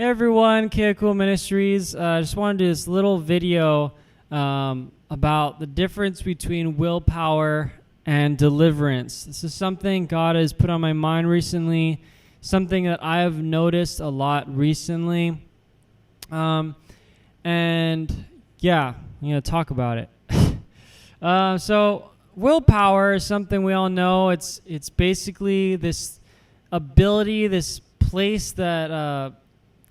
Hey everyone, Cool Ministries. I just wanted to do this little video about the difference between willpower and deliverance. This is something God has put on my mind recently, something that I have noticed a lot recently. And yeah, I'm going to talk about it. So willpower is something we all know. It's basically this ability, this place that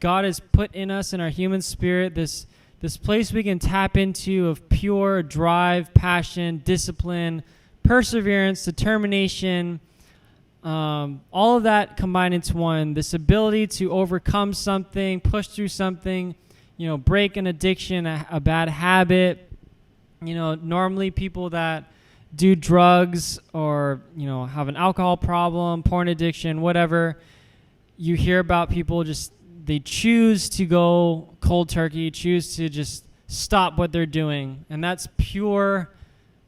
God has put in us in our human spirit, this place we can tap into of pure drive, passion, discipline, perseverance, determination, all of that combined into one. This ability to overcome something, push through something, break an addiction, a bad habit. Normally people that do drugs or, have an alcohol problem, porn addiction, whatever, you hear about people they choose to go cold turkey, choose to just stop what they're doing. And that's pure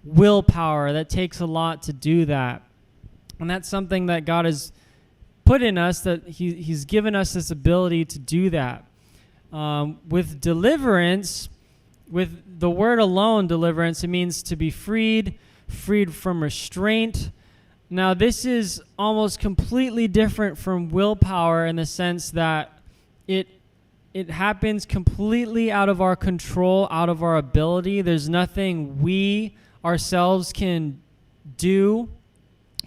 willpower. That takes a lot to do that. And that's something that God has put in us, that He's given us this ability to do that. With deliverance, with the word alone, deliverance, it means to be freed from restraint. Now, this is almost completely different from willpower in the sense that it happens completely out of our control, out of our ability. There's nothing we ourselves can do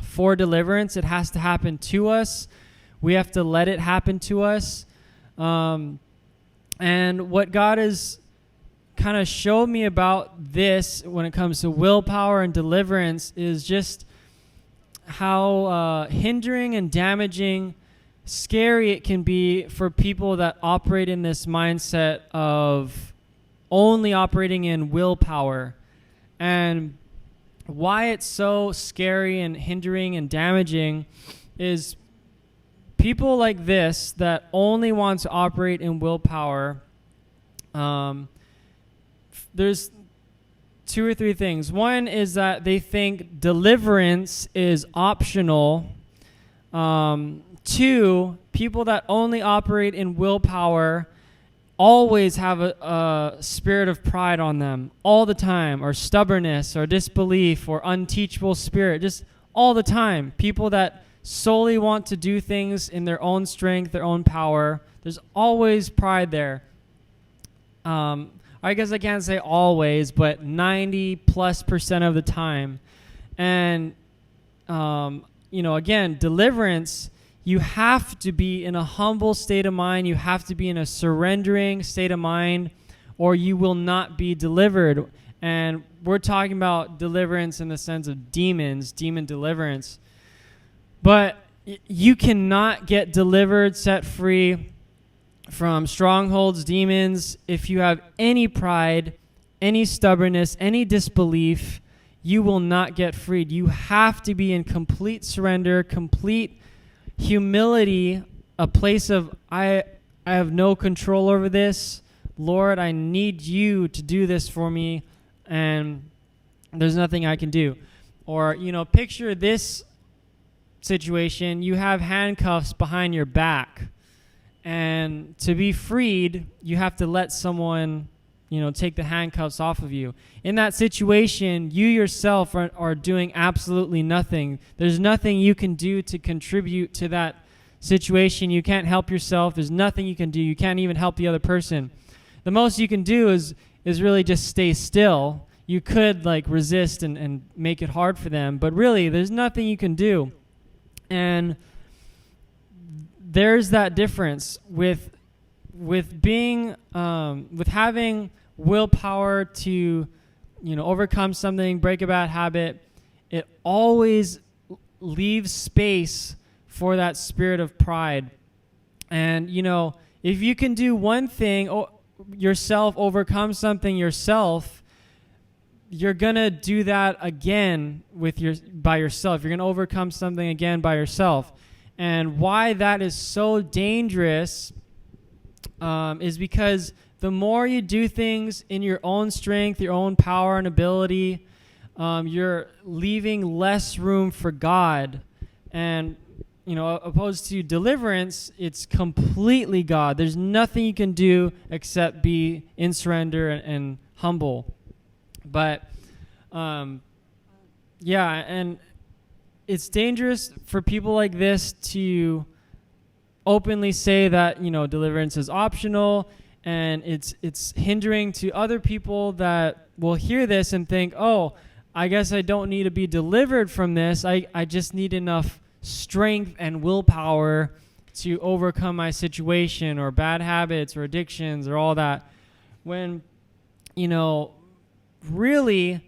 for deliverance. It has to happen to us. We have to let it happen to us. And what God has kind of showed me about this when it comes to willpower and deliverance is just how hindering and damaging, scary it can be for people that operate in this mindset of only operating in willpower. And why it's so scary and hindering and damaging is people like this that only want to operate in willpower. There's two or three things. One is that they think deliverance is optional. Two, people that only operate in willpower always have a spirit of pride on them all the time, or stubbornness, or disbelief, or unteachable spirit, just all the time. People that solely want to do things in their own strength, their own power, there's always pride there. I guess I can't say always, but 90+% of the time. And, again, deliverance, you have to be in a humble state of mind. You have to be in a surrendering state of mind, or you will not be delivered. And we're talking about deliverance in the sense of demons, demon deliverance. But you cannot get delivered, set free from strongholds, demons, if you have any pride, any stubbornness, any disbelief. You will not get freed. You have to be in complete surrender, complete humility, a place of I have no control over this. Lord, I need you to do this for me, and there's nothing I can do. Or, picture this situation. You have handcuffs behind your back, and to be freed, you have to let someone, take the handcuffs off of you. In that situation, you yourself are doing absolutely nothing. There's nothing you can do to contribute to that situation. You can't help yourself. There's nothing you can do. You can't even help the other person. The most you can do is really just stay still. You could resist and make it hard for them, but really there's nothing you can do. And there's that difference with being with having willpower to overcome something, break a bad habit. It always leaves space for that spirit of pride. And if you can do one thing yourself, overcome something yourself, you're gonna do that again by yourself. You're gonna overcome something again by yourself. And why that is so dangerous is because the more you do things in your own strength, your own power and ability, you're leaving less room for God. And opposed to deliverance, it's completely God. There's nothing you can do except be in surrender and humble. But, and it's dangerous for people like this to openly say that, deliverance is optional, and it's hindering to other people that will hear this and think, oh, I guess I don't need to be delivered from this. I just need enough strength and willpower to overcome my situation or bad habits or addictions or all that. When, really,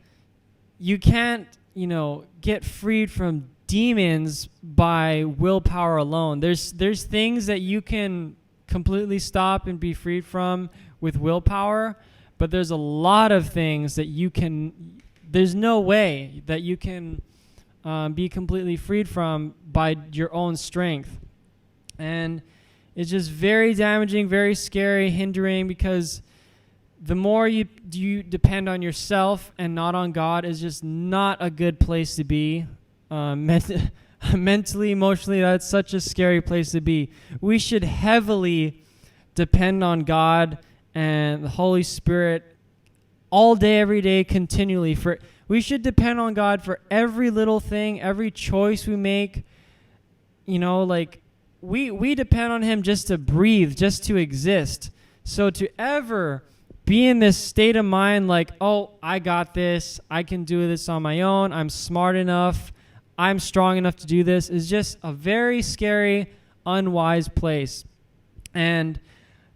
you can't, get freed from demons by willpower alone. There's things that you can completely stop and be freed from with willpower, but there's a lot of things that there's no way that you can be completely freed from by your own strength. And it's just very damaging, very scary, hindering, because the more you depend on yourself and not on God is just not a good place to be. Mentally, emotionally, that's such a scary place to be. We should heavily depend on God and the Holy Spirit all day, every day, continually. We should depend on God for every little thing, every choice we make. We depend on Him just to breathe, just to exist. So to ever be in this state of mind like, oh, I got this, I can do this on my own, I'm smart enough, I'm strong enough to do this, is just a very scary, unwise place. And,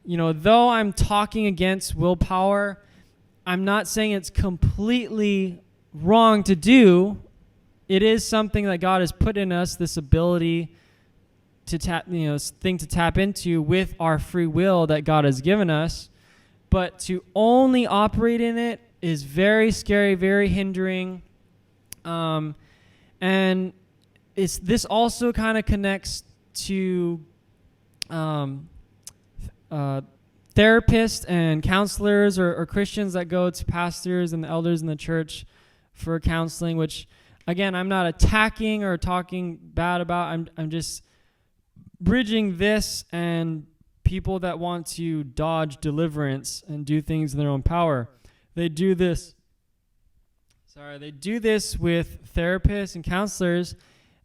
though I'm talking against willpower, I'm not saying it's completely wrong to do. It is something that God has put in us, this ability to tap into with our free will that God has given us. But to only operate in it is very scary, very hindering. And this also kind of connects to therapists and counselors or Christians that go to pastors and the elders in the church for counseling, which, again, I'm not attacking or talking bad about. I'm just bridging this and people that want to dodge deliverance and do things in their own power. They do this with therapists and counselors,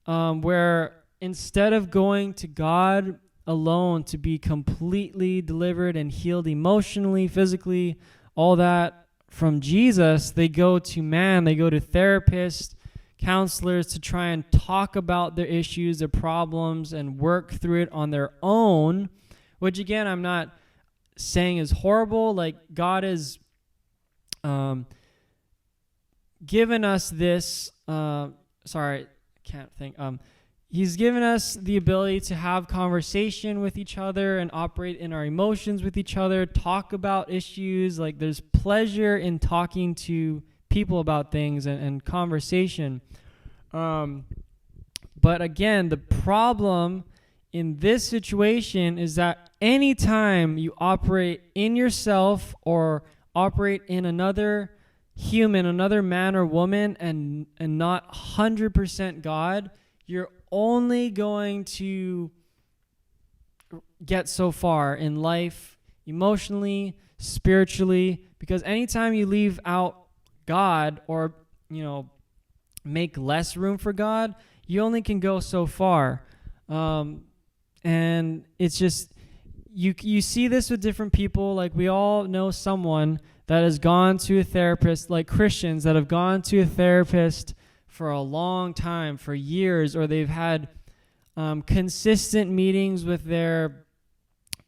where instead of going to God alone to be completely delivered and healed emotionally, physically, all that from Jesus, they go to man, they go to therapists, counselors to try and talk about their issues, their problems, and work through it on their own, which, again, I'm not saying is horrible. Like, God has given us this, He's given us the ability to have conversation with each other and operate in our emotions with each other, talk about issues. Like, there's pleasure in talking to people about things and conversation. But again, the problem in this situation is that anytime you operate in yourself or operate in another human, another man or woman, and not 100% God, you're only going to get so far in life, emotionally, spiritually, because anytime you leave out God or, make less room for God, you only can go so far. And it's just, you see this with different people. Like, we all know someone that has gone to a therapist, like Christians that have gone to a therapist for a long time, for years, or they've had consistent meetings with their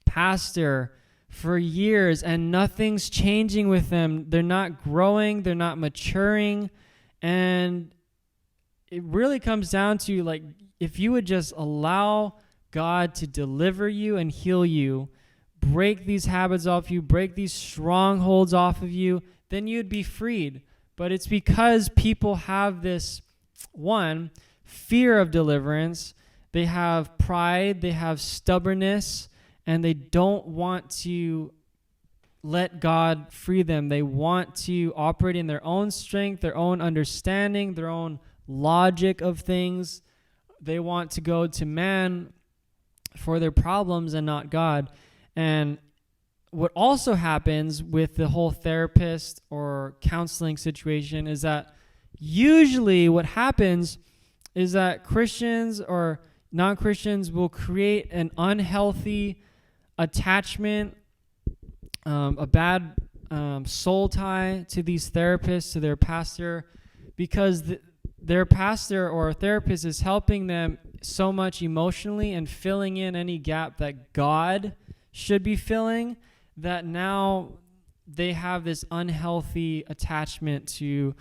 pastor for years, and nothing's changing with them. They're not growing, they're not maturing, and it really comes down to, like, if you would just allow God to deliver you and heal you, break these habits off you, break these strongholds off of you, then you'd be freed. But it's because people have this, one, fear of deliverance. They have pride, they have stubbornness, and they don't want to let God free them. They want to operate in their own strength, their own understanding, their own logic of things. they want to go to man for their problems and not God. And what also happens with the whole therapist or counseling situation is that usually what happens is that Christians or non-Christians will create an unhealthy attachment, a bad soul tie to these therapists, to their pastor, because their pastor or therapist is helping them so much emotionally and filling in any gap that God should be filling, that now they have this unhealthy attachment to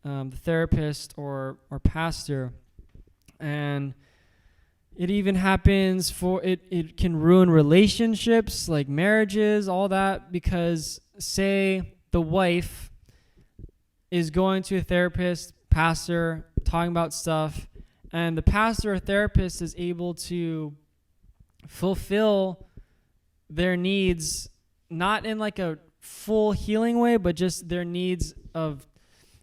the therapist or pastor. And it even happens it can ruin relationships like marriages, all that, because say the wife is going to a therapist, pastor, talking about stuff, and the pastor or therapist is able to fulfill their needs, not in like a full healing way, but just their needs of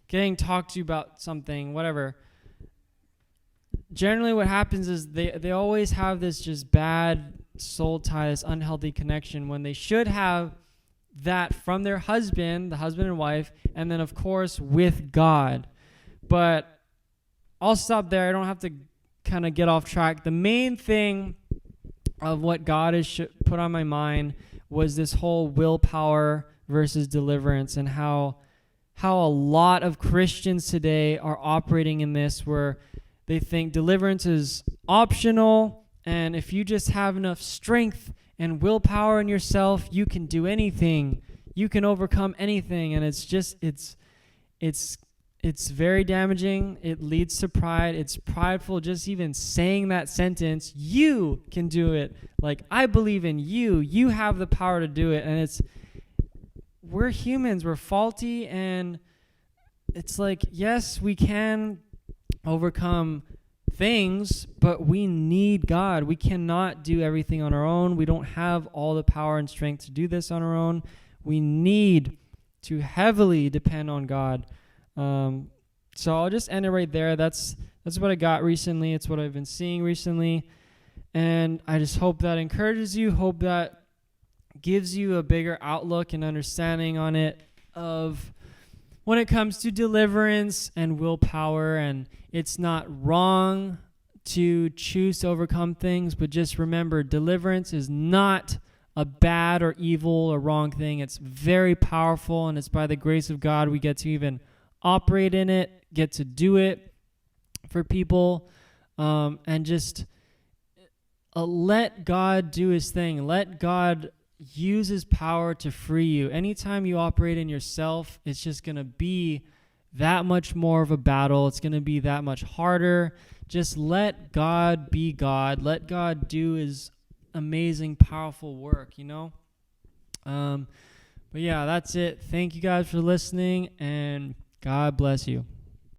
getting talked to about something, whatever. Generally what happens is they always have this just bad soul tie, this unhealthy connection, when they should have that from their husband, the husband and wife, and then of course with God. But I'll stop there. I don't have to kind of get off track. The main thing of what God has put on my mind was this whole willpower versus deliverance, and how a lot of Christians today are operating in this, where they think deliverance is optional, and if you just have enough strength and willpower in yourself, you can do anything. You can overcome anything, and it's very damaging. It leads to pride. It's prideful just even saying that sentence. You can do it. Like, I believe in you. You have the power to do it. And we're humans. We're faulty. And it's like, yes, we can overcome things, but we need God. We cannot do everything on our own. We don't have all the power and strength to do this on our own. We need to heavily depend on God. So I'll just end it right there. That's what I got recently. It's what I've been seeing recently. And I just hope that encourages you, hope that gives you a bigger outlook and understanding on it of when it comes to deliverance and willpower. And it's not wrong to choose to overcome things, but just remember, deliverance is not a bad or evil or wrong thing. It's very powerful, and it's by the grace of God we get to even operate in it, get to do it for people, and just let God do his thing. Let God use his power to free you. Anytime you operate in yourself, it's just going to be that much more of a battle. It's going to be that much harder. Just let God be God. Let God do his amazing, powerful work, But yeah, that's it. Thank you guys for listening, and God bless you.